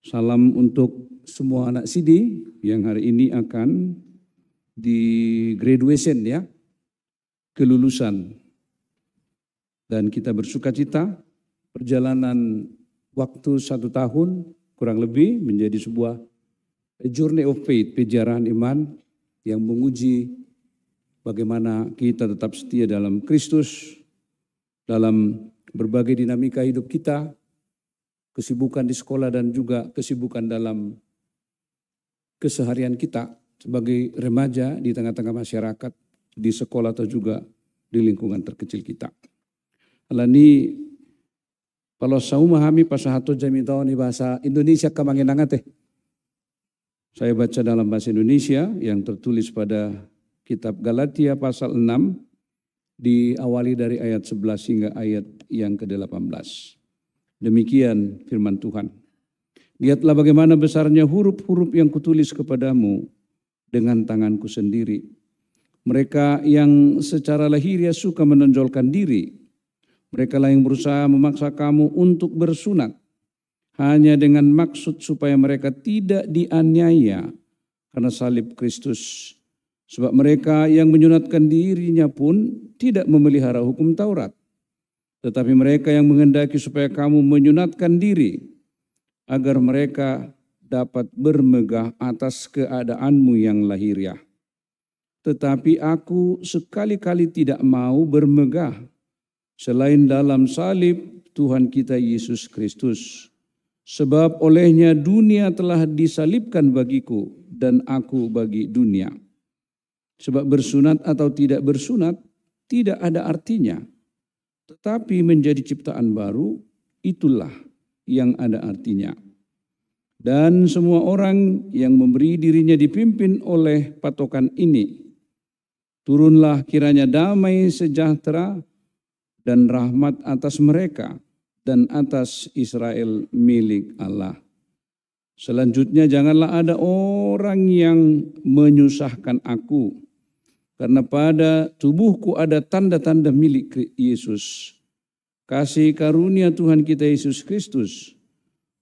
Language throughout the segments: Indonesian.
Salam untuk semua anak Sidi yang hari ini akan di graduation ya, kelulusan. Dan kita bersuka cita perjalanan waktu 1 tahun kurang lebih menjadi sebuah journey of faith, perjalanan iman yang menguji bagaimana kita tetap setia dalam Kristus, dalam berbagai dinamika hidup kita, kesibukan di sekolah dan juga kesibukan dalam keseharian kita sebagai remaja di tengah-tengah masyarakat, di sekolah atau juga di lingkungan terkecil kita. Alani kalau saya memahami pasahato jami tahun bahasa Indonesia kamanginangan teh. Saya baca dalam bahasa Indonesia yang tertulis pada kitab Galatia pasal 6 diawali dari ayat 11 hingga ayat yang ke-18. Demikian firman Tuhan. Lihatlah bagaimana besarnya huruf-huruf yang kutulis kepadamu dengan tanganku sendiri. Mereka yang secara lahiriah suka menonjolkan diri. Mereka lah yang berusaha memaksa kamu untuk bersunat. Hanya dengan maksud supaya mereka tidak dianiaya karena salib Kristus. Sebab mereka yang menyunatkan dirinya pun tidak memelihara hukum Taurat. Tetapi mereka yang menghendaki supaya kamu menyunatkan diri, agar mereka dapat bermegah atas keadaanmu yang lahiriah. Tetapi aku sekali-kali tidak mau bermegah, selain dalam salib Tuhan kita Yesus Kristus. Sebab olehnya dunia telah disalibkan bagiku dan aku bagi dunia. Sebab bersunat atau tidak bersunat tidak ada artinya. Tetapi menjadi ciptaan baru itulah yang ada artinya. Dan semua orang yang memberi dirinya dipimpin oleh patokan ini, turunlah kiranya damai sejahtera dan rahmat atas mereka dan atas Israel milik Allah. Selanjutnya janganlah ada orang yang menyusahkan aku, karena pada tubuhku ada tanda-tanda milik Yesus. Kasih karunia Tuhan kita Yesus Kristus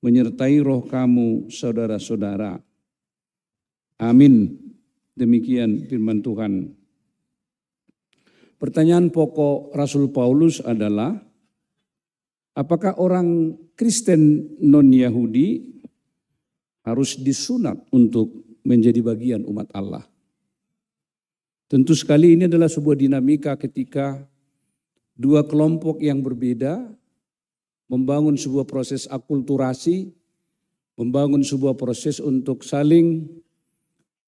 menyertai roh kamu saudara-saudara. Amin. Demikian firman Tuhan. Pertanyaan pokok Rasul Paulus adalah, apakah orang Kristen non-Yahudi harus disunat untuk menjadi bagian umat Allah? Tentu sekali ini adalah sebuah dinamika ketika dua kelompok yang berbeda membangun sebuah proses akulturasi, membangun sebuah proses untuk saling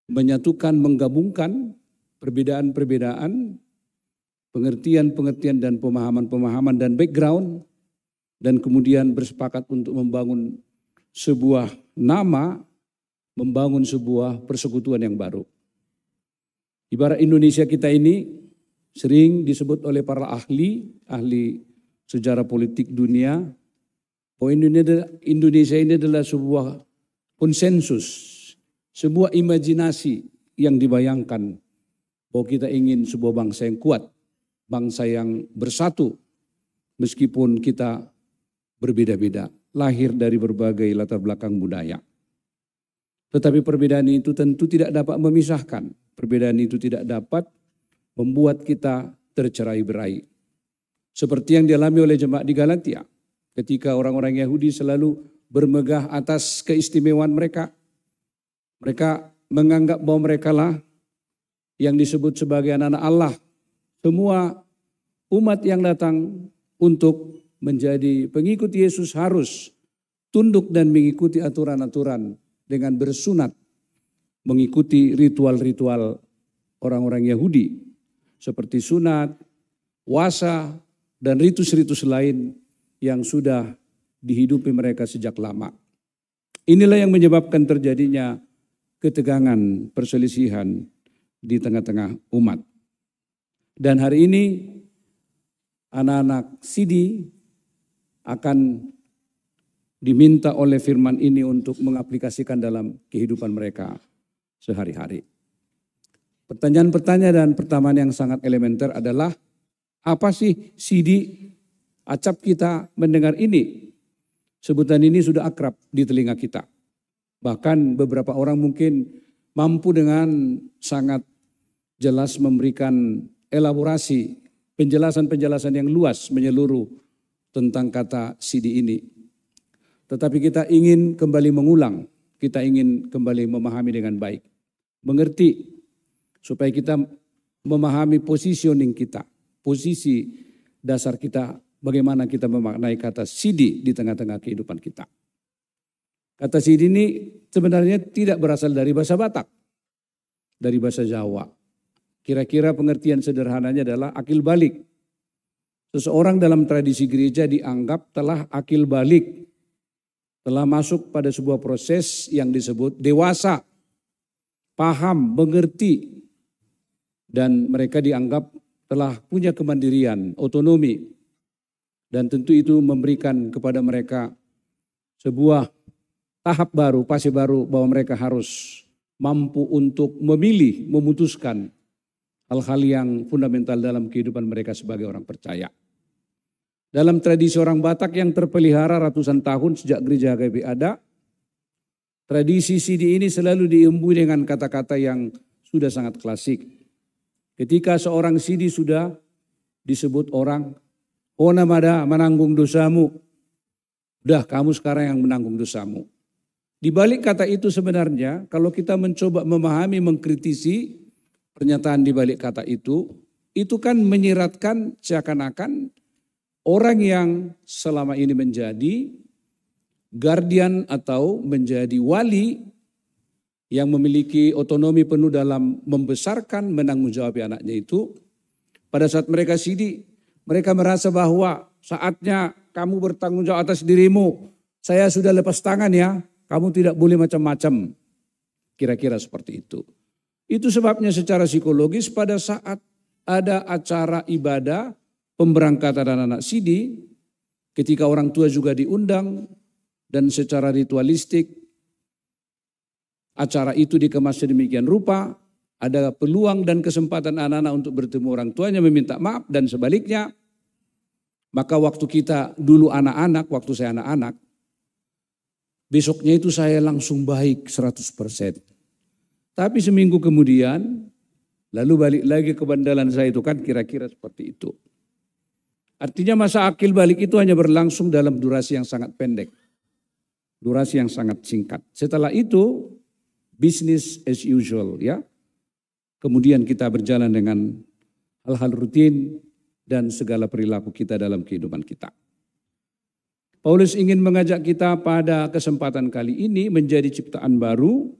menyatukan, menggabungkan perbedaan-perbedaan, pengertian-pengertian dan pemahaman-pemahaman dan background, dan kemudian bersepakat untuk membangun sebuah nama, membangun sebuah persekutuan yang baru. Ibarat Indonesia kita ini sering disebut oleh para ahli sejarah politik dunia, bahwa Indonesia ini adalah sebuah konsensus, sebuah imajinasi yang dibayangkan bahwa kita ingin sebuah bangsa yang kuat, bangsa yang bersatu, meskipun kita berbeda-beda, lahir dari berbagai latar belakang budaya. Tetapi perbedaan itu tentu tidak dapat memisahkan. Perbedaan itu tidak dapat membuat kita tercerai-berai. Seperti yang dialami oleh jemaat di Galatia. Ketika orang-orang Yahudi selalu bermegah atas keistimewaan mereka. Mereka menganggap bahwa mereka lah yang disebut sebagai anak-anak Allah. Semua umat yang datang untuk menjadi pengikut Yesus harus tunduk dan mengikuti aturan-aturan dengan bersunat, mengikuti ritual-ritual orang-orang Yahudi seperti sunat, puasa, dan ritus-ritus lain yang sudah dihidupi mereka sejak lama. Inilah yang menyebabkan terjadinya ketegangan, perselisihan di tengah-tengah umat. Dan hari ini anak-anak Sidi akan diminta oleh firman ini untuk mengaplikasikan dalam kehidupan mereka sehari-hari. Pertanyaan-pertanyaan dan pertanyaan yang sangat elementer adalah, apa sih Sidi? Acap kita mendengar ini. Sebutan ini sudah akrab di telinga kita. Bahkan beberapa orang mungkin mampu dengan sangat jelas memberikan elaborasi, penjelasan-penjelasan yang luas menyeluruh tentang kata sidi ini. Tetapi kita ingin kembali mengulang, kita ingin kembali memahami dengan baik. Mengerti supaya kita memahami positioning kita, posisi dasar kita, bagaimana kita memaknai kata sidi di tengah-tengah kehidupan kita. Kata sidi ini sebenarnya tidak berasal dari bahasa Batak, dari bahasa Jawa. Kira-kira pengertian sederhananya adalah akil balik. Seseorang dalam tradisi gereja dianggap telah akil balik, telah masuk pada sebuah proses yang disebut dewasa, paham, mengerti, dan mereka dianggap telah punya kemandirian, otonomi, dan tentu itu memberikan kepada mereka sebuah tahap baru, fase baru bahwa mereka harus mampu untuk memilih, memutuskan hal-hal yang fundamental dalam kehidupan mereka sebagai orang percaya. Dalam tradisi orang Batak yang terpelihara ratusan tahun sejak gereja HKBP ada, tradisi sidi ini selalu diimbui dengan kata-kata yang sudah sangat klasik. Ketika seorang sidi sudah disebut orang, "Ona mada menanggung dosamu." Udah, kamu sekarang yang menanggung dosamu. Di balik kata itu sebenarnya kalau kita mencoba memahami, mengkritisi pernyataan di balik kata itu kan menyiratkan seakan-akan orang yang selama ini menjadi guardian atau menjadi wali yang memiliki otonomi penuh dalam membesarkan, menanggung jawab anaknya itu, pada saat mereka sidi, mereka merasa bahwa saatnya kamu bertanggung jawab atas dirimu. Saya sudah lepas tangan ya. Kamu tidak boleh macam-macam, kira-kira seperti itu. Itu sebabnya secara psikologis pada saat ada acara ibadah, pemberangkatan anak-anak sidi, ketika orang tua juga diundang, dan secara ritualistik, acara itu dikemas sedemikian rupa, ada peluang dan kesempatan anak-anak untuk bertemu orang tuanya, meminta maaf, dan sebaliknya. Maka waktu kita dulu anak-anak, waktu saya anak-anak, besoknya itu saya langsung baik 100%. Tapi seminggu kemudian, lalu balik lagi ke bandalan saya itu kan kira-kira seperti itu. Artinya masa akil balik itu hanya berlangsung dalam durasi yang sangat pendek. Durasi yang sangat singkat. Setelah itu, business as usual ya. Kemudian kita berjalan dengan hal-hal rutin dan segala perilaku kita dalam kehidupan kita. Paulus ingin mengajak kita pada kesempatan kali ini menjadi ciptaan baru.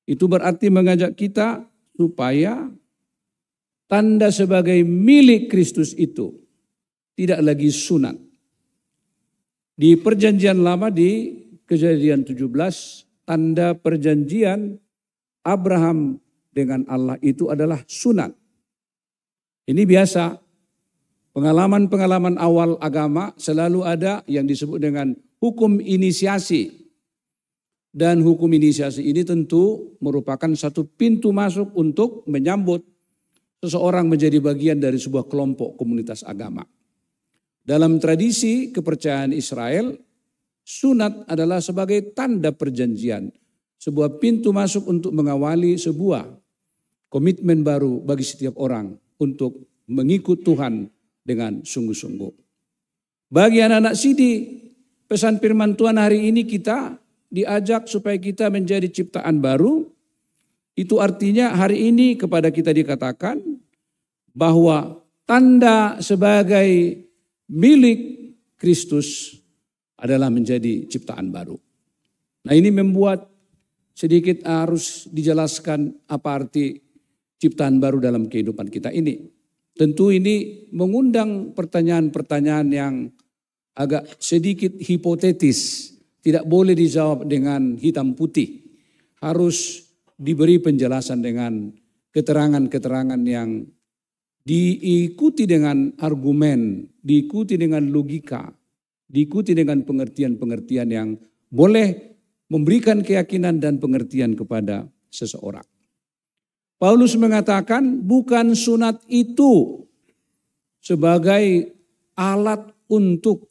Itu berarti mengajak kita supaya tanda sebagai milik Kristus itu tidak lagi sunat. Di perjanjian lama di Kejadian 17, tanda perjanjian Abraham dengan Allah itu adalah sunat. Ini biasa. Pengalaman-pengalaman awal agama selalu ada yang disebut dengan hukum inisiasi. Dan hukum inisiasi ini tentu merupakan satu pintu masuk untuk menyambut seseorang menjadi bagian dari sebuah kelompok komunitas agama. Dalam tradisi kepercayaan Israel, sunat adalah sebagai tanda perjanjian. Sebuah pintu masuk untuk mengawali sebuah komitmen baru bagi setiap orang untuk mengikut Tuhan dengan sungguh-sungguh. Bagi anak-anak sidi, pesan firman Tuhan hari ini kita diajak supaya kita menjadi ciptaan baru. Itu artinya hari ini kepada kita dikatakan bahwa tanda sebagai milik Kristus adalah menjadi ciptaan baru. Nah ini membuat sedikit harus dijelaskan apa arti ciptaan baru dalam kehidupan kita ini. Tentu ini mengundang pertanyaan-pertanyaan yang agak sedikit hipotetis. Tidak boleh dijawab dengan hitam putih. Harus diberi penjelasan dengan keterangan-keterangan yang diikuti dengan argumen, diikuti dengan logika, diikuti dengan pengertian-pengertian yang boleh memberikan keyakinan dan pengertian kepada seseorang. Paulus mengatakan bukan sunat itu sebagai alat untuk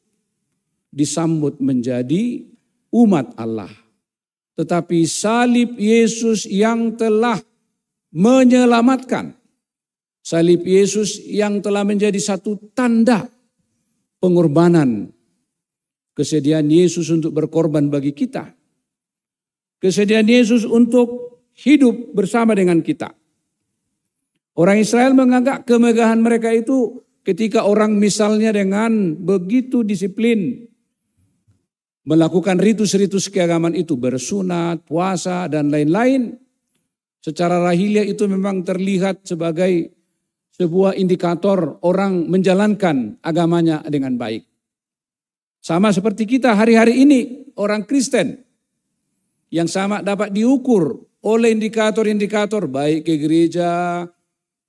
disambut menjadi umat Allah. tetapi salib Yesus yang telah menyelamatkan. Salib Yesus yang telah menjadi satu tanda pengorbanan. Kesediaan Yesus untuk berkorban bagi kita. Kesediaan Yesus untuk hidup bersama dengan kita. Orang Israel menganggap kemegahan mereka itu ketika orang misalnya dengan begitu disiplin melakukan ritus-ritus keagamaan itu, bersunat, puasa, dan lain-lain. Secara lahiriah itu memang terlihat sebagai sebuah indikator orang menjalankan agamanya dengan baik. Sama seperti kita hari-hari ini, orang Kristen, yang sama dapat diukur oleh indikator-indikator baik ke gereja,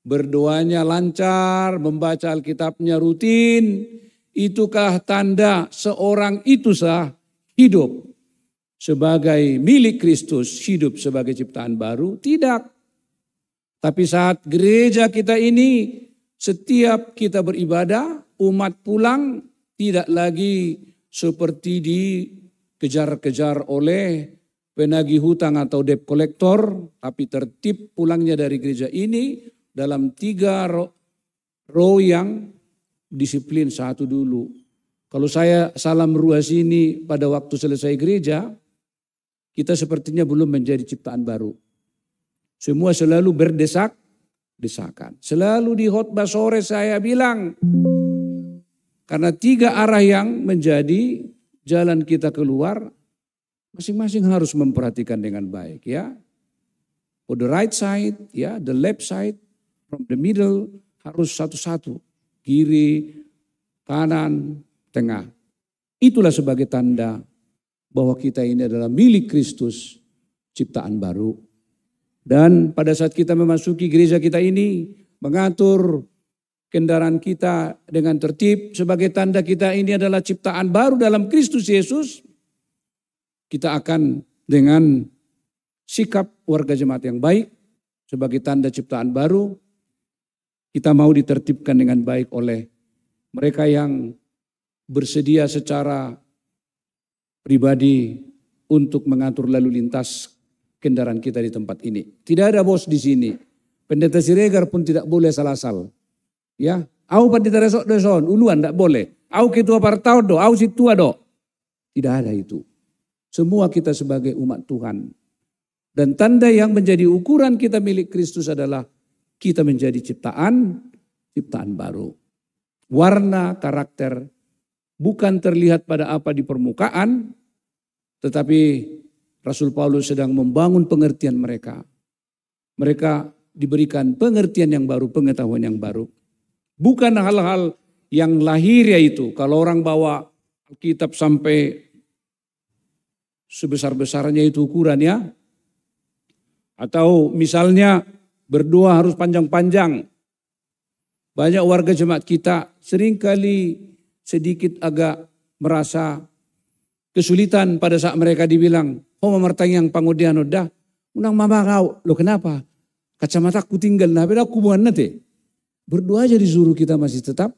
berdoanya lancar, membaca Alkitabnya rutin. Itukah tanda seorang itu sah hidup sebagai milik Kristus, hidup sebagai ciptaan baru? Tidak. Tapi saat gereja kita ini setiap kita beribadah, umat pulang tidak lagi seperti dikejar-kejar oleh penagih hutang atau debt collector, tapi tertib pulangnya dari gereja ini dalam 3 row yang disiplin satu dulu. Kalau saya salam ruas ini pada waktu selesai gereja, kita sepertinya belum menjadi ciptaan baru. Semua selalu berdesak-desakan. Selalu di khotbah sore saya bilang, karena 3 arah yang menjadi jalan kita keluar, masing-masing harus memperhatikan dengan baik ya. For the right side, ya, the left side, from the middle, harus satu-satu. Kiri, kanan, tengah. Itulah sebagai tanda bahwa kita ini adalah milik Kristus, ciptaan baru. Dan pada saat kita memasuki gereja kita ini, mengatur kendaraan kita dengan tertib sebagai tanda kita ini adalah ciptaan baru dalam Kristus Yesus, kita akan dengan sikap warga jemaat yang baik sebagai tanda ciptaan baru, kita mau ditertibkan dengan baik oleh mereka yang bersedia secara pribadi untuk mengatur lalu lintas kendaraan kita di tempat ini. Tidak ada bos di sini. Pendeta Siregar pun tidak boleh salah-sal. Ya, au pendeta resok deson, uluan tidak boleh. Au ketua partau do, au situa do. Tidak ada itu. Semua kita sebagai umat Tuhan. Dan tanda yang menjadi ukuran kita milik Kristus adalah kita menjadi ciptaan baru. Warna, karakter bukan terlihat pada apa di permukaan, tetapi Rasul Paulus sedang membangun pengertian mereka. Mereka diberikan pengertian yang baru, pengetahuan yang baru. Bukan hal-hal yang lahiriah itu. Kalau orang bawa Alkitab sampai sebesar-besarnya itu ukuran ya. Atau misalnya berdoa harus panjang-panjang. Banyak warga jemaat kita seringkali sedikit agak merasa kesulitan pada saat mereka dibilang, oh memertang yang pangudian dah, unang mama kau, lo kenapa? Kacamataku tinggal, nah beda aku bukan nanti. Berdoa aja disuruh kita masih tetap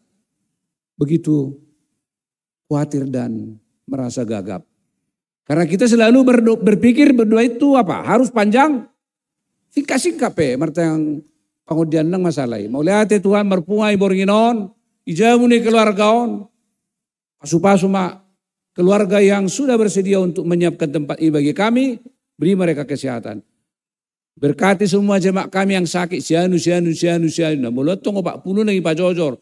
begitu khawatir dan merasa gagap. Karena kita selalu berpikir berdoa itu apa? Harus panjang, singkat-singkat mertang pangudian nang masalah. Mau lihat Tuhan merpungai borginon, ijamuni keluargaon, pasu-pasu mak. Keluarga yang sudah bersedia untuk menyiapkan tempat ini bagi kami, beri mereka kesehatan. Berkati semua jemaat kami yang sakit, sianu. Nah, mulut tunggu Pak Punu nang ipajojor.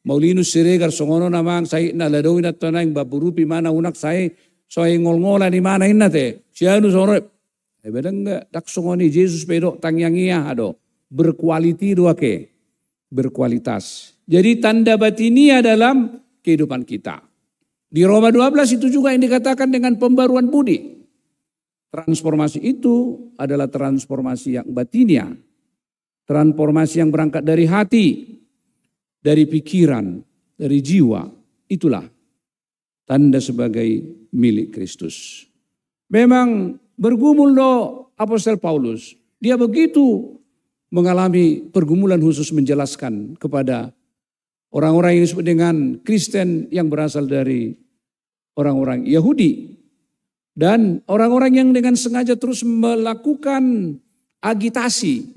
Maulinus Siregar songono namang saya na ladawin at tanang baburupi mana unak saya soy ngol-ngola di mana inate. Sianu sonoro. Bedang enggak dak songoni Yesus pedo tangyangia ado. Berkualiti dua ke. Berkualitas. Jadi tanda batinia dalam kehidupan kita. Di Roma 12 itu juga yang dikatakan dengan pembaruan budi. Transformasi itu adalah transformasi yang batinia. Transformasi yang berangkat dari hati, dari pikiran, dari jiwa. Itulah tanda sebagai milik Kristus. Memang bergumul Apostel Paulus. Dia begitu mengalami pergumulan khusus menjelaskan kepada orang-orang yang disebut dengan Kristen yang berasal dari orang-orang Yahudi. Dan orang-orang yang dengan sengaja terus melakukan agitasi,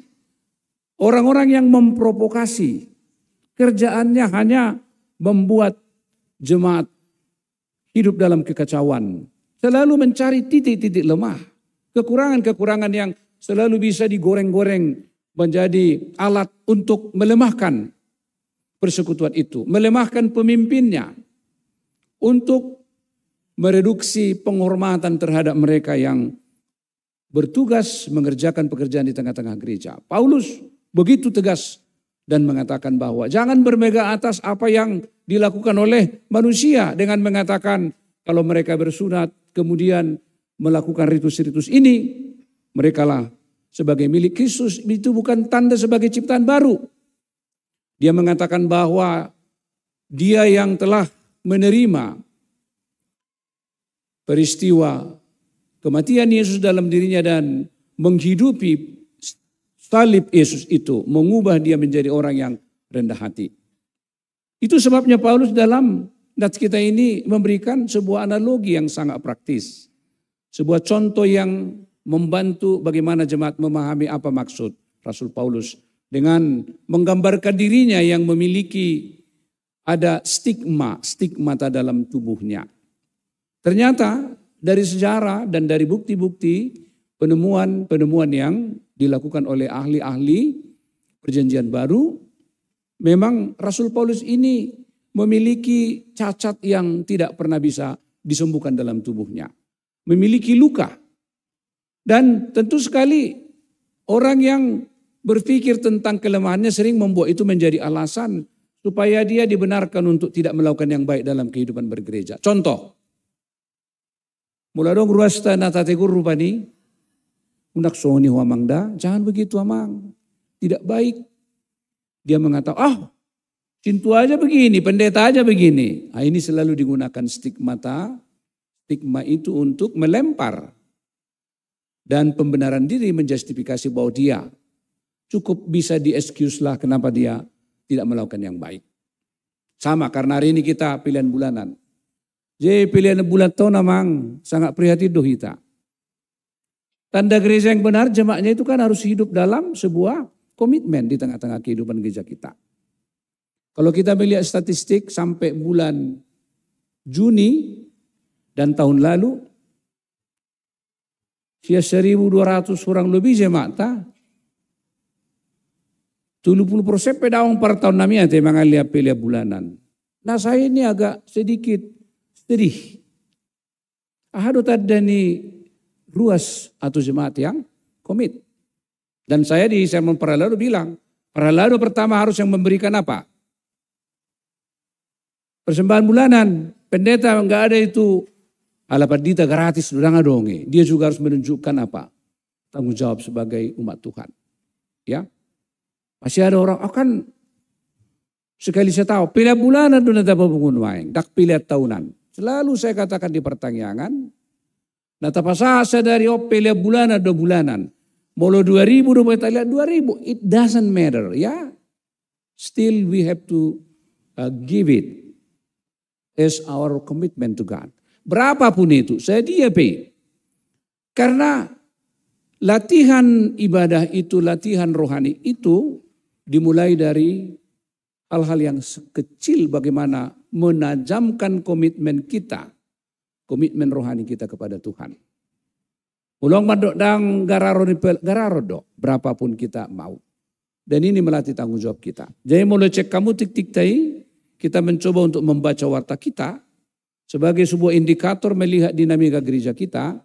orang-orang yang memprovokasi, kerjaannya hanya membuat jemaat hidup dalam kekacauan. Selalu mencari titik-titik lemah, kekurangan-kekurangan yang selalu bisa digoreng-goreng menjadi alat untuk melemahkan persekutuan itu, melemahkan pemimpinnya, untuk mereduksi penghormatan terhadap mereka yang bertugas mengerjakan pekerjaan di tengah-tengah gereja. Paulus begitu tegas dan mengatakan bahwa jangan bermegah atas apa yang dilakukan oleh manusia dengan mengatakan kalau mereka bersunat kemudian melakukan ritus-ritus ini, merekalah sebagai milik Kristus, itu bukan tanda sebagai ciptaan baru. Dia mengatakan bahwa dia yang telah menerima peristiwa kematian Yesus dalam dirinya dan menghidupi salib Yesus itu, mengubah dia menjadi orang yang rendah hati. Itu sebabnya Paulus dalam nats kita ini memberikan sebuah analogi yang sangat praktis. Sebuah contoh yang membantu bagaimana jemaat memahami apa maksud Rasul Paulus dengan menggambarkan dirinya yang memiliki ada stigmata dalam tubuhnya. Ternyata dari sejarah dan dari bukti-bukti penemuan yang dilakukan oleh ahli-ahli Perjanjian Baru, memang Rasul Paulus ini memiliki cacat yang tidak pernah bisa disembuhkan dalam tubuhnya. Memiliki luka. Dan tentu sekali orang yang berpikir tentang kelemahannya sering membuat itu menjadi alasan supaya dia dibenarkan untuk tidak melakukan yang baik dalam kehidupan bergereja. Contoh, mula dong ruasta natategur rupani, unak soni huamangda, jangan begitu amang, tidak baik. Dia mengatakan, cintu aja begini, pendeta aja begini. Nah, ini selalu digunakan stigma itu untuk melempar. Dan pembenaran diri menjustifikasi bahwa dia cukup bisa di-excuse lah kenapa dia tidak melakukan yang baik. Sama karena hari ini kita pilihan bulanan. Jadi pilihan bulan tahun namang sangat prihatin doh kita. Tanda gereja yang benar jemaatnya itu kan harus hidup dalam sebuah komitmen di tengah-tengah kehidupan gereja kita. Kalau kita melihat statistik sampai bulan Juni dan tahun lalu, 1.200 orang lebih jemaat. 70% pedawang per tahun namanya te mangalia pilih bulanan. Nah saya ini agak sedikit sedih. Ahado tadi ni ruas atau jemaat yang komit. Dan saya di sermon Paralado bilang, Paralado pertama harus yang memberikan apa? Persembahan bulanan. Pendeta enggak ada itu alapat dita gratis udah ngadonge. Dia juga harus menunjukkan apa? Tanggung jawab sebagai umat Tuhan. Ya. Masih ada orang akan sekali saya tahu pilih bulanan do nata babungun waeng, dak pilih tahunan. Selalu saya katakan di pertanyaan, nata pasasa dari pilih bulanan do bulanan. Molo 2000 do kita lihat 2000, it doesn't matter, ya. Still we have to give it as our commitment to God. Berapapun itu, saya dia pay. Karena latihan ibadah itu, latihan rohani itu dimulai dari hal-hal yang kecil bagaimana menajamkan komitmen kita, komitmen rohani kita kepada Tuhan. Ulang madok dang gararo berapapun kita mau. Dan ini melatih tanggung jawab kita. Jadi mulai cek kamu tik-tik tai, kita mencoba untuk membaca warta kita sebagai sebuah indikator melihat dinamika gereja kita.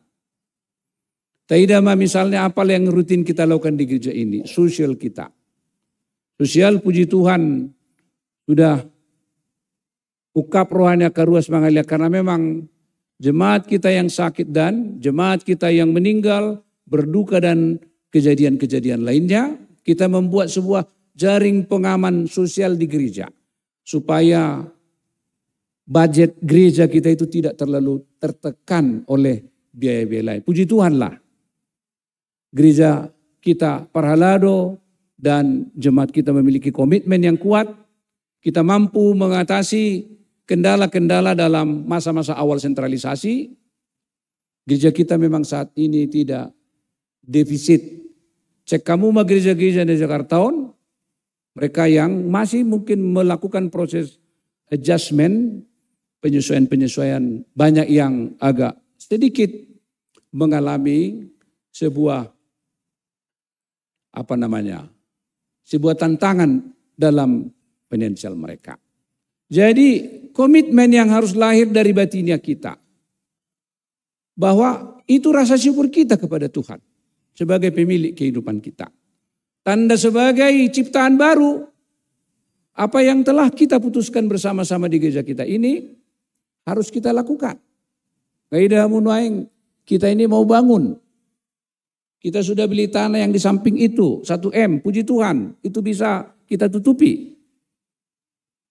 Taidama misalnya apa yang rutin kita lakukan di gereja ini, sosial kita. Sosial puji Tuhan sudah ukap rohani karuas mangalia karena memang jemaat kita yang sakit dan jemaat kita yang meninggal, berduka dan kejadian-kejadian lainnya, kita membuat sebuah jaring pengaman sosial di gereja. Supaya budget gereja kita itu tidak terlalu tertekan oleh biaya-biaya lain. Puji Tuhanlah. Gereja kita Paralado dan jemaat kita memiliki komitmen yang kuat. Kita mampu mengatasi kendala-kendala dalam masa-masa awal sentralisasi. Gereja kita memang saat ini tidak defisit. Cek kamu mah gereja-gereja di Jakarta, mereka yang masih mungkin melakukan proses adjustment, penyesuaian-penyesuaian, banyak yang agak sedikit mengalami sebuah sebuah tantangan dalam finansial mereka. Jadi komitmen yang harus lahir dari batinnya kita, bahwa itu rasa syukur kita kepada Tuhan sebagai pemilik kehidupan kita. Tanda sebagai ciptaan baru, apa yang telah kita putuskan bersama-sama di gereja kita ini harus kita lakukan. Kaidah munuaing, kita ini mau bangun. Kita sudah beli tanah yang di samping itu, 1M, puji Tuhan, itu bisa kita tutupi.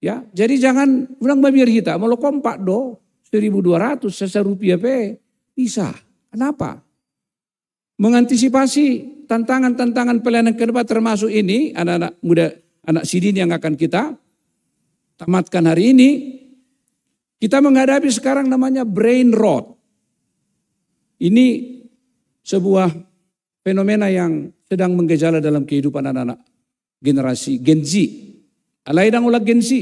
Ya, jadi jangan ulang babir kita, mau kompak do, 1.200, ₹1 bisa. Kenapa? Mengantisipasi tantangan-tantangan pelayanan ke depan termasuk ini, anak-anak muda, anak sidin yang akan kita tamatkan hari ini, kita menghadapi sekarang namanya brain rot. Ini sebuah fenomena yang sedang menggejala dalam kehidupan anak-anak generasi Gen Z. Alaidang ulah Gen Z.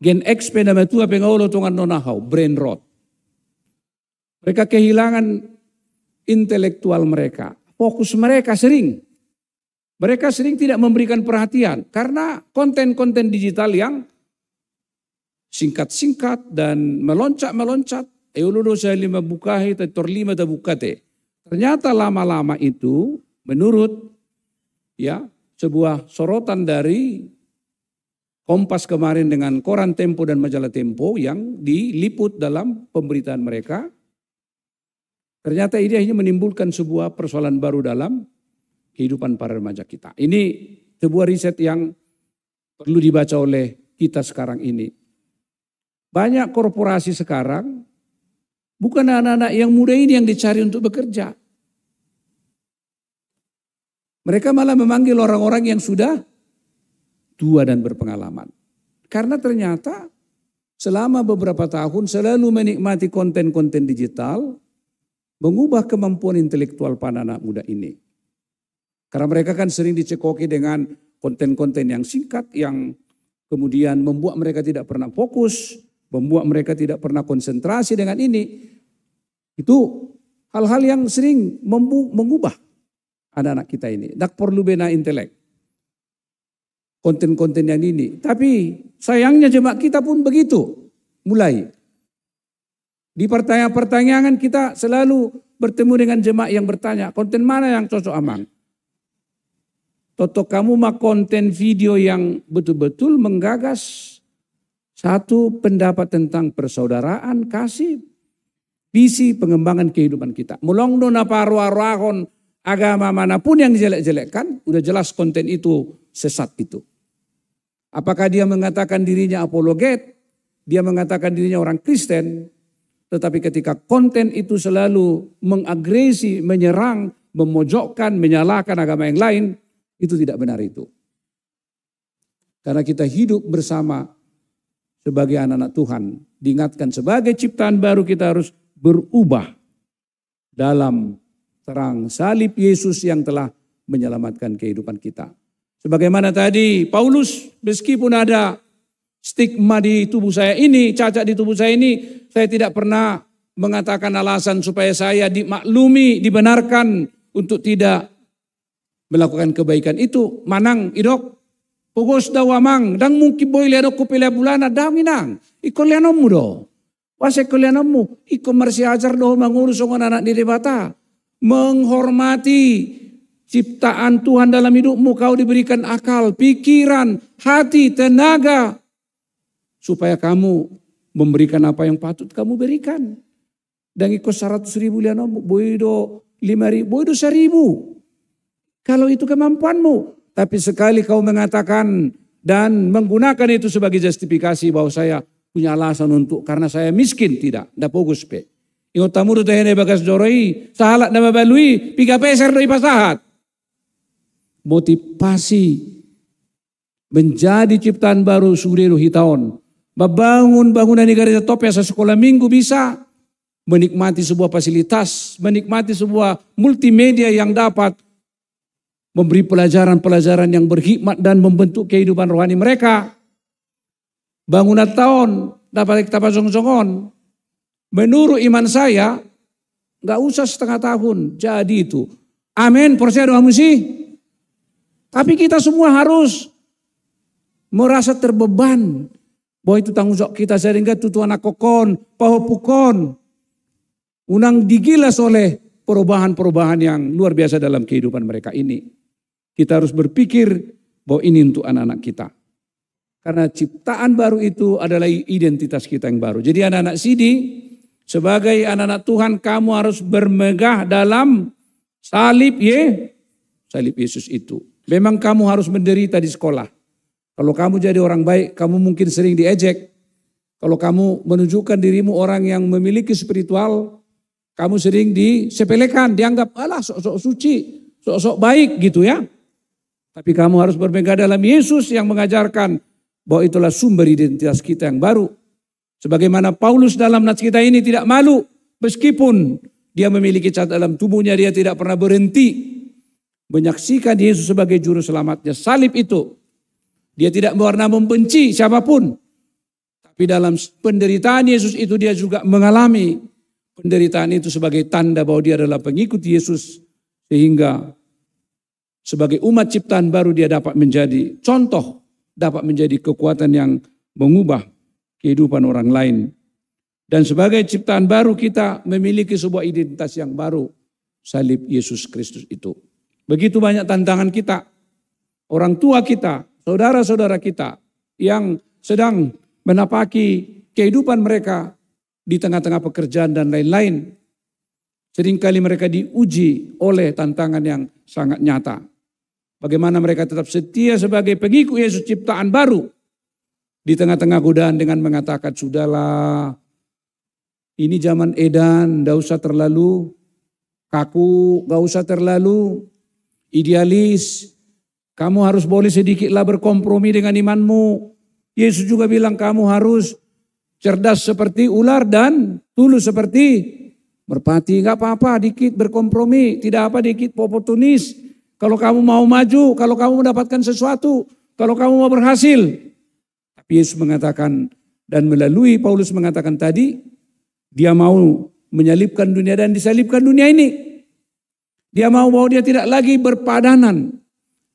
Gen X penama tua pengaulo tongan nonahau, brain rot. Mereka kehilangan intelektual mereka. Fokus mereka mereka sering tidak memberikan perhatian karena konten-konten digital yang singkat-singkat dan meloncat-meloncat. Euludo saya 5 bukahi, tetor 5 tabukate. Ternyata lama-lama itu menurut sebuah sorotan dari Kompas kemarin dengan koran Tempo dan majalah Tempo yang diliput dalam pemberitaan mereka. Ternyata ini hanya menimbulkan sebuah persoalan baru dalam kehidupan para remaja kita. Ini sebuah riset yang perlu dibaca oleh kita sekarang ini. Banyak korporasi sekarang bukan anak-anak yang muda ini yang dicari untuk bekerja. Mereka malah memanggil orang-orang yang sudah tua dan berpengalaman. Karena ternyata selama beberapa tahun selalu menikmati konten-konten digital, mengubah kemampuan intelektual para anak muda ini. Karena mereka kan sering dicekoki dengan konten-konten yang singkat, yang kemudian membuat mereka tidak pernah fokus, membuat mereka tidak pernah konsentrasi dengan ini. Itu hal-hal yang sering mengubah anak-anak kita ini. Dak perlu bena intelek. Konten-konten yang ini. Tapi sayangnya jemaat kita pun begitu. Mulai. Di pertanyaan-pertanyaan kita selalu bertemu dengan jemaat yang bertanya, konten mana yang cocok amang? Toto kamu mah konten video yang betul-betul menggagas satu pendapat tentang persaudaraan, kasih, visi pengembangan kehidupan kita. Mulong dona paru-arahon agama manapun yang dijelek-jelekkan, udah jelas konten itu sesat itu. Apakah dia mengatakan dirinya apologet, dia mengatakan dirinya orang Kristen, tetapi ketika konten itu selalu mengagresi, menyerang, memojokkan, menyalahkan agama yang lain, itu tidak benar itu. Karena kita hidup bersama sebagai anak-anak Tuhan, diingatkan sebagai ciptaan baru kita harus berubah dalam terang salib Yesus yang telah menyelamatkan kehidupan kita. Sebagaimana tadi Paulus, meskipun ada stigma di tubuh saya ini, cacat di tubuh saya ini, saya tidak pernah mengatakan alasan supaya saya dimaklumi, dibenarkan untuk tidak melakukan kebaikan itu. Manang idok, pugos dawamang, dang mungkin boy liadok kupilya bulana, daminang, ikon lianomu do. Wase kulianamu, ikon marsi ajar do mangurus ongon anak di debata. Menghormati ciptaan Tuhan dalam hidupmu, kau diberikan akal, pikiran, hati, tenaga. Supaya kamu memberikan apa yang patut kamu berikan. Dan ikut 100.000 lianomu, boido 5.000, boido 1.000. Kalau itu kemampuanmu. Tapi sekali kau mengatakan dan menggunakan itu sebagai justifikasi bahwa saya punya alasan untuk karena saya miskin. Tidak fokus pe. Ingat tamu tu tehene bagas joroi, sahalat nama balui, piga peser doi pasahat. Motivasi menjadi ciptaan baru suriru hitaon. Membangun bangunan negara top ya sekolah minggu bisa. menikmati sebuah fasilitas, menikmati sebuah multimedia yang dapat memberi pelajaran-pelajaran yang berhikmat dan membentuk kehidupan rohani mereka. Bangunan tahun dapat kita pasong-songon. Menurut iman saya, gak usah setengah tahun, jadi itu. Amin, percaya doa musi. Tapi kita semua harus merasa terbeban bahwa itu tanggung jawab kita, sehingga tutu anak kokon, pahopukon, unang digilas oleh perubahan-perubahan yang luar biasa dalam kehidupan mereka ini. Kita harus berpikir bahwa ini untuk anak-anak kita. Karena ciptaan baru itu adalah identitas kita yang baru. Jadi anak-anak Sidi, sebagai anak-anak Tuhan, kamu harus bermegah dalam salib Yesus itu. Memang kamu harus menderita di sekolah. Kalau kamu jadi orang baik, kamu mungkin sering diejek. Kalau kamu menunjukkan dirimu orang yang memiliki spiritual, kamu sering disepelekan, dianggap alah sok-sok suci, sok-sok baik gitu ya. Tapi kamu harus bermegah dalam Yesus yang mengajarkan bahwa itulah sumber identitas kita yang baru. Sebagaimana Paulus dalam nats kita ini tidak malu, meskipun dia memiliki cat dalam tubuhnya, dia tidak pernah berhenti menyaksikan Yesus sebagai juru selamatnya. Salib itu, dia tidak pernah membenci siapapun. Tapi dalam penderitaan Yesus itu dia juga mengalami penderitaan itu sebagai tanda bahwa dia adalah pengikut Yesus. Sehingga sebagai umat ciptaan baru dia dapat menjadi contoh, dapat menjadi kekuatan yang mengubah kehidupan orang lain. Dan sebagai ciptaan baru kita memiliki sebuah identitas yang baru, salib Yesus Kristus itu. Begitu banyak tantangan kita, orang tua kita, saudara-saudara kita yang sedang menapaki kehidupan mereka di tengah-tengah pekerjaan dan lain-lain. Seringkali mereka diuji oleh tantangan yang sangat nyata. Bagaimana mereka tetap setia sebagai pengikut Yesus ciptaan baru. Di tengah-tengah godaan dengan mengatakan, sudahlah, ini zaman edan, gak usah terlalu kaku, gak usah terlalu idealis. Kamu harus boleh sedikitlah berkompromi dengan imanmu. Yesus juga bilang kamu harus cerdas seperti ular dan tulus seperti merpati. Gak apa-apa dikit berkompromi, tidak apa dikit oportunis. Kalau kamu mau maju, kalau kamu mendapatkan sesuatu, kalau kamu mau berhasil. Tapi Yesus mengatakan, dan melalui Paulus mengatakan tadi, dia mau menyalibkan dunia dan disalibkan dunia ini. Dia mau bahwa dia tidak lagi berpadanan.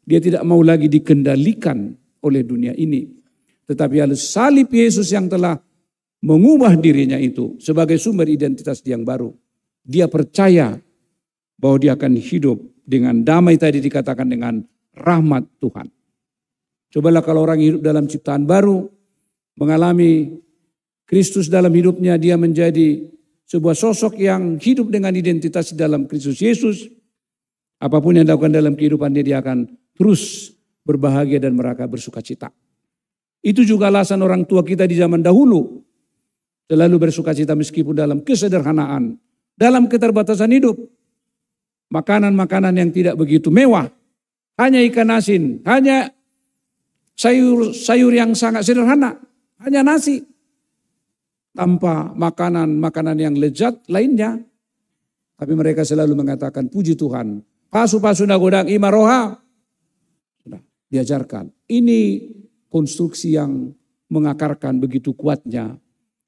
Dia tidak mau lagi dikendalikan oleh dunia ini. Tetapi harus salib Yesus yang telah mengubah dirinya itu sebagai sumber identitas yang baru. Dia percaya bahwa dia akan hidup dengan damai, tadi dikatakan dengan rahmat Tuhan. Cobalah kalau orang hidup dalam ciptaan baru, mengalami Kristus dalam hidupnya, dia menjadi sebuah sosok yang hidup dengan identitas dalam Kristus Yesus. Apapun yang dilakukan dalam kehidupannya, dia akan terus berbahagia dan mereka bersuka cita. Itu juga alasan orang tua kita di zaman dahulu selalu bersuka cita meskipun dalam kesederhanaan, dalam keterbatasan hidup. Makanan-makanan yang tidak begitu mewah, hanya ikan asin, hanya sayur yang sangat sederhana, hanya nasi. Tanpa makanan-makanan yang lezat lainnya. Tapi mereka selalu mengatakan puji Tuhan. Pasu-pasu nagodang ima roha. Sudah diajarkan. Ini konstruksi yang mengakarkan begitu kuatnya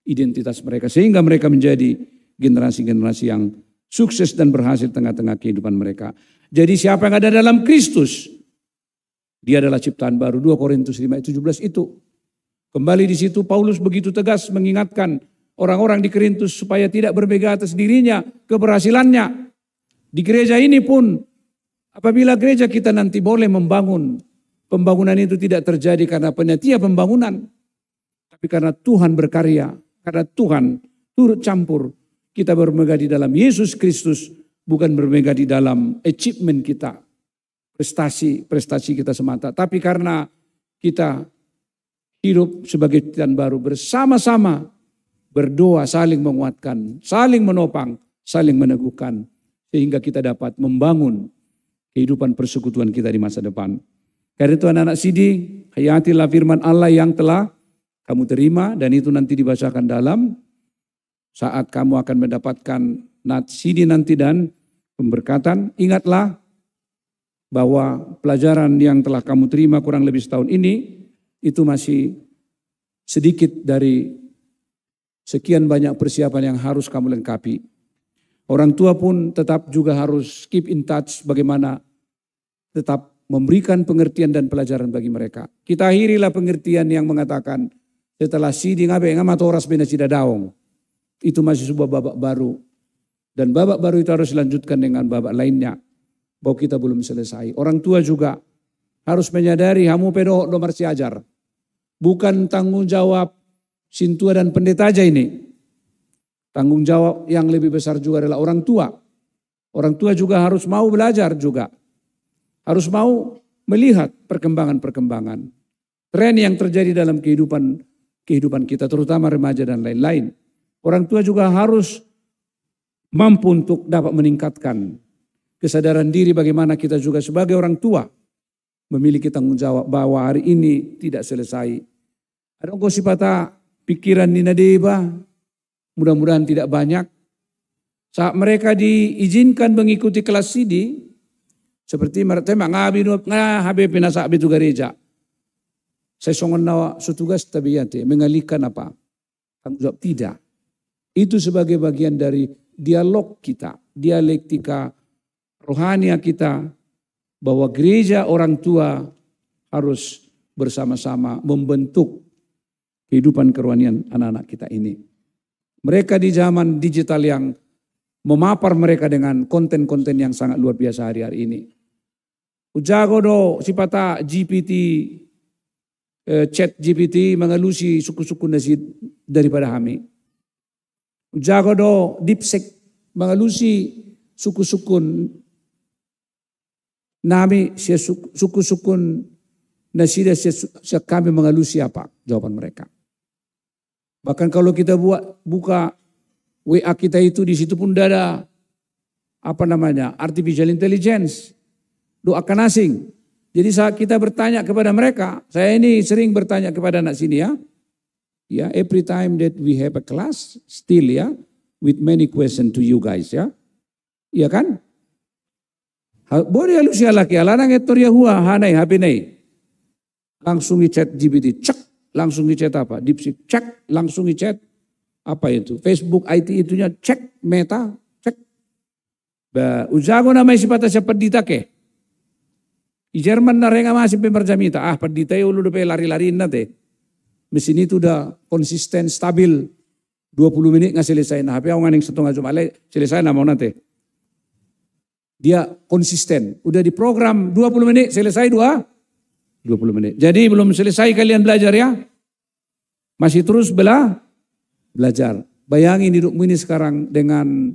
identitas mereka. Sehingga mereka menjadi generasi-generasi yang sukses dan berhasil tengah-tengah kehidupan mereka. Jadi siapa yang ada dalam Kristus, dia adalah ciptaan baru. 2 Korintus 5:17 itu. Kembali di situ Paulus begitu tegas mengingatkan orang-orang di Korintus supaya tidak bermegah atas dirinya, keberhasilannya. Di gereja ini pun, apabila gereja kita nanti boleh membangun, pembangunan itu tidak terjadi karena panitia pembangunan, tapi karena Tuhan berkarya, karena Tuhan turut campur. Kita bermegah di dalam Yesus Kristus, bukan bermegah di dalam achievement kita, prestasi kita semata. Tapi karena kita hidup sebagai ciptaan baru bersama-sama, berdoa, saling menguatkan, saling menopang, saling meneguhkan. Sehingga kita dapat membangun kehidupan persekutuan kita di masa depan. Karena itu anak-anak Sidi, hayatilah firman Allah yang telah kamu terima, dan itu nanti dibacakan dalam saat kamu akan mendapatkan natsidi nanti dan pemberkatan, ingatlah bahwa pelajaran yang telah kamu terima kurang lebih setahun ini, itu masih sedikit dari sekian banyak persiapan yang harus kamu lengkapi. Orang tua pun tetap juga harus keep in touch bagaimana tetap memberikan pengertian dan pelajaran bagi mereka. Kita akhirilah pengertian yang mengatakan setelah sidi ngabe ngamatoras bena sida daong. Itu masih sebuah babak baru. Dan babak baru itu harus dilanjutkan dengan babak lainnya. Bahwa kita belum selesai. Orang tua juga harus menyadari hamu pedo nomor si ajar. Bukan tanggung jawab sintua dan pendeta aja ini. Tanggung jawab yang lebih besar juga adalah orang tua. Orang tua juga harus mau belajar juga. Harus mau melihat perkembangan-perkembangan. Tren yang terjadi dalam kehidupan kita, terutama remaja dan lain-lain. Orang tua juga harus mampu untuk dapat meningkatkan kesadaran diri bagaimana kita juga sebagai orang tua memiliki tanggung jawab bahwa hari ini tidak selesai. Ada gosipata pikiran Nina Deba, mudah-mudahan tidak banyak. Saat mereka diizinkan mengikuti kelas sidi, seperti mereka ngabi pinasabi itu gereja. Saya songon nawa sutugas tabiyate mengalihkan apa? Tanggung jawab tidak. Itu sebagai bagian dari dialog kita, dialektika rohania kita, bahwa gereja orang tua harus bersama-sama membentuk kehidupan kerohanian anak-anak kita ini. Mereka di zaman digital yang memapar mereka dengan konten-konten yang sangat luar biasa hari-hari ini. Ujago do sipata GPT, chat GPT mengelusi suku-suku nasi daripada kami. Ujago do DeepSeek mengelusi suku-suku nami suku-suku nasi kami mengelusi apa jawaban mereka. Bahkan kalau kita buka WA kita itu di situ pun ada artificial intelligence. Doakan asing. Jadi saat kita bertanya kepada mereka, saya ini sering bertanya kepada anak sini ya. Ya, every time that we have a class, still ya, with many questions to you guys ya. Iya kan? Boleh lu sialaki alanang etoria hua hanai habinai. Langsung di-chat GPT, cek, langsung di-chat apa? DeepSeek, cek, langsung di-chat apa itu? Facebook IT itunya cek, Meta, cek. Ujago namanya sipata siapa ditake. Di Jerman narenga masih pemerjamita. Perdita ya ulu udah lari-lariin nate. Mesin itu udah konsisten, stabil. 20 menit nggak selesai. Nah, tapi aku nganing setengah jam selesai nama nanti. Dia konsisten. Udah di program 20 menit selesai 20 menit. Jadi belum selesai kalian belajar ya. Masih terus belajar. Bayangin hidupmu ini sekarang dengan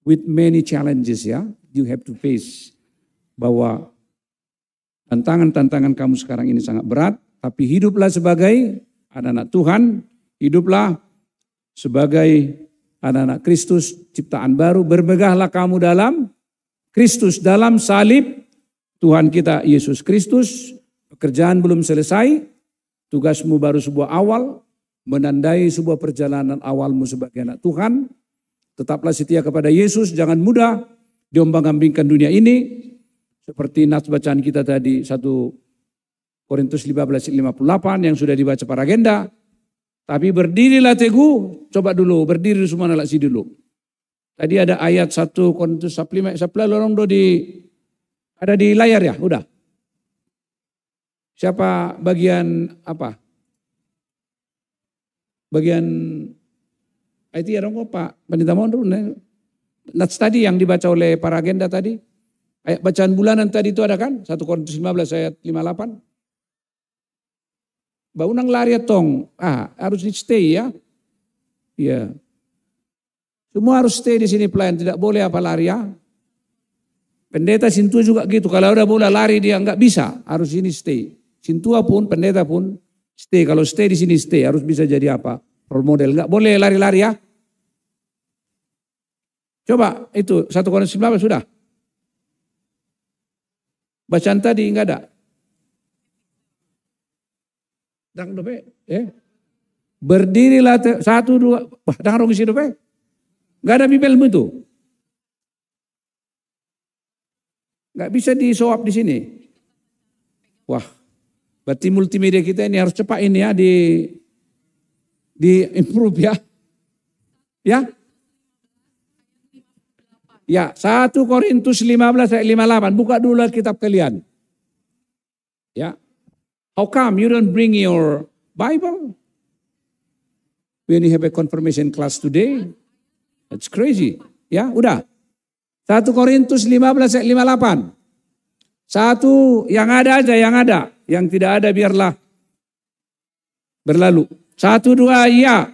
with many challenges ya. You have to face. Bahwa tantangan-tantangan kamu sekarang ini sangat berat, tapi hiduplah sebagai anak-anak Tuhan, hiduplah sebagai anak-anak Kristus, ciptaan baru, bermegahlah kamu dalam Kristus, dalam salib Tuhan kita Yesus Kristus. Pekerjaan belum selesai, tugasmu baru sebuah awal, menandai sebuah perjalanan awalmu sebagai anak Tuhan. Tetaplah setia kepada Yesus, jangan mudah diombang-ambingkan dunia ini. Seperti nas bacaan kita tadi 1 Korintus 15:58 yang sudah dibaca para agenda. Tapi berdirilah teguh, coba dulu berdiri semua anak si dulu. Tadi ada ayat 1 Korintus 15, lorong do ada di layar ya, udah. Siapa bagian apa? Bagian IT ya dong Pak Pendeta Mondro. Nats tadi yang dibaca oleh para agenda tadi. Ayat bacaan bulanan tadi itu ada kan? 1 Korintus 15 ayat 58. Baunang lari tong. Harus di stay ya. Iya. Semua harus stay di sini pelayan. Tidak boleh apa lari ya. Pendeta Sintua juga gitu. Kalau udah bola lari dia nggak bisa. Harus ini stay. Sintua pun, pendeta pun stay. Kalau stay di sini stay. Harus bisa jadi apa? Role model. Nggak boleh lari-lari ya. Coba itu 1 Korintus 19 sudah. Bacaan tadi enggak ada. Berdirilah 1, 2, wah dengar orang hidup Gak ada bibelmu itu. Gak bisa disowap di sini. Wah, berarti multimedia kita ini harus cepat ini ya di improve ya. Ya. Ya, 1 Korintus 15 ayat 58. Buka dulu kitab kalian. Ya. How come you don't bring your Bible when you have a confirmation class today? That's crazy. Ya, udah. 1 Korintus 15 ayat 58. 1 yang ada aja, yang ada. Yang tidak ada biarlah berlalu. 1, 2, ya.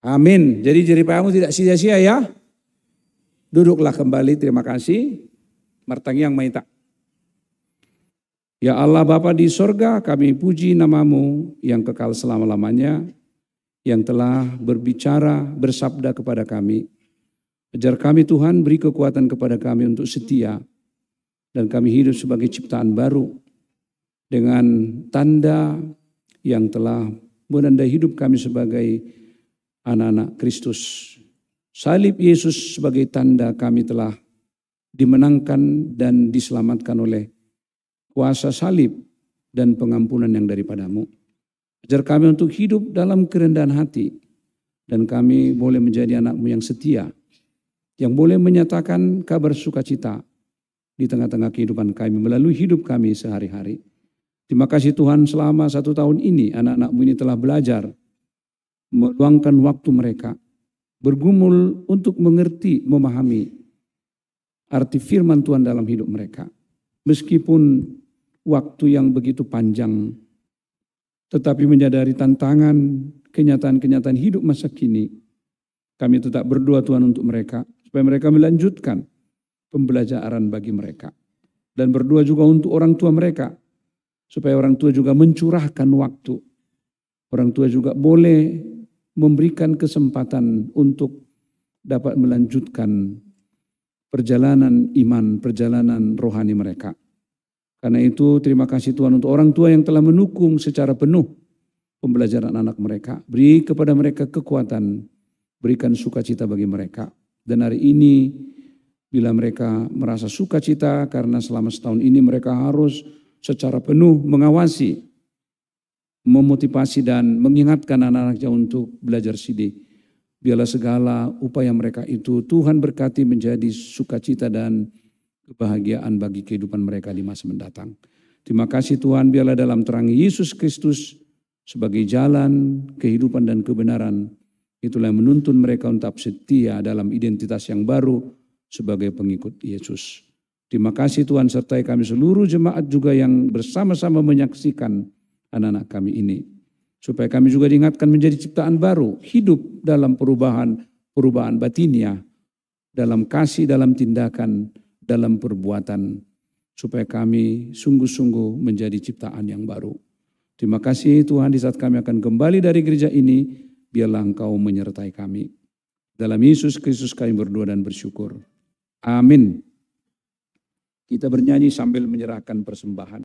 Amin. Jadi jeripayahmu tidak sia-sia ya. Duduklah kembali, terima kasih. Martangiang maita. Ya Allah Bapa di sorga, kami puji namamu yang kekal selama-lamanya, yang telah berbicara, bersabda kepada kami. Ajar kami Tuhan, beri kekuatan kepada kami untuk setia, dan kami hidup sebagai ciptaan baru, dengan tanda yang telah menandai hidup kami sebagai anak-anak Kristus. Salib Yesus sebagai tanda kami telah dimenangkan dan diselamatkan oleh kuasa salib dan pengampunan yang daripadamu. Ajar kami untuk hidup dalam kerendahan hati, dan kami boleh menjadi anakmu yang setia, yang boleh menyatakan kabar sukacita di tengah-tengah kehidupan kami melalui hidup kami sehari-hari. Terima kasih Tuhan, selama 1 tahun ini anak-anakmu ini telah belajar meluangkan waktu mereka, bergumul untuk mengerti, memahami arti firman Tuhan dalam hidup mereka. Meskipun waktu yang begitu panjang, tetapi menyadari tantangan, kenyataan-kenyataan hidup masa kini, kami tetap berdoa Tuhan untuk mereka, supaya mereka melanjutkan pembelajaran bagi mereka. Dan berdoa juga untuk orang tua mereka, supaya orang tua juga mencurahkan waktu. Orang tua juga boleh memberikan kesempatan untuk dapat melanjutkan perjalanan iman, perjalanan rohani mereka. Karena itu terima kasih Tuhan untuk orang tua yang telah mendukung secara penuh pembelajaran anak mereka. Beri kepada mereka kekuatan, berikan sukacita bagi mereka. Dan hari ini bila mereka merasa sukacita karena selama setahun ini mereka harus secara penuh mengawasi, memotivasi dan mengingatkan anak-anaknya untuk belajar CD. Biarlah segala upaya mereka itu Tuhan berkati menjadi sukacita dan kebahagiaan bagi kehidupan mereka di masa mendatang. Terima kasih Tuhan, biarlah dalam terang Yesus Kristus sebagai jalan, kehidupan dan kebenaran, itulah yang menuntun mereka untuk setia dalam identitas yang baru sebagai pengikut Yesus. Terima kasih Tuhan, sertai kami seluruh jemaat juga yang bersama-sama menyaksikan anak-anak kami ini. Supaya kami juga diingatkan menjadi ciptaan baru, hidup dalam perubahan batinnya, dalam kasih, dalam tindakan, dalam perbuatan. Supaya kami sungguh-sungguh menjadi ciptaan yang baru. Terima kasih Tuhan, di saat kami akan kembali dari gereja ini, biarlah Engkau menyertai kami. Dalam Yesus Kristus kami berdoa dan bersyukur. Amin. Kita bernyanyi sambil menyerahkan persembahan.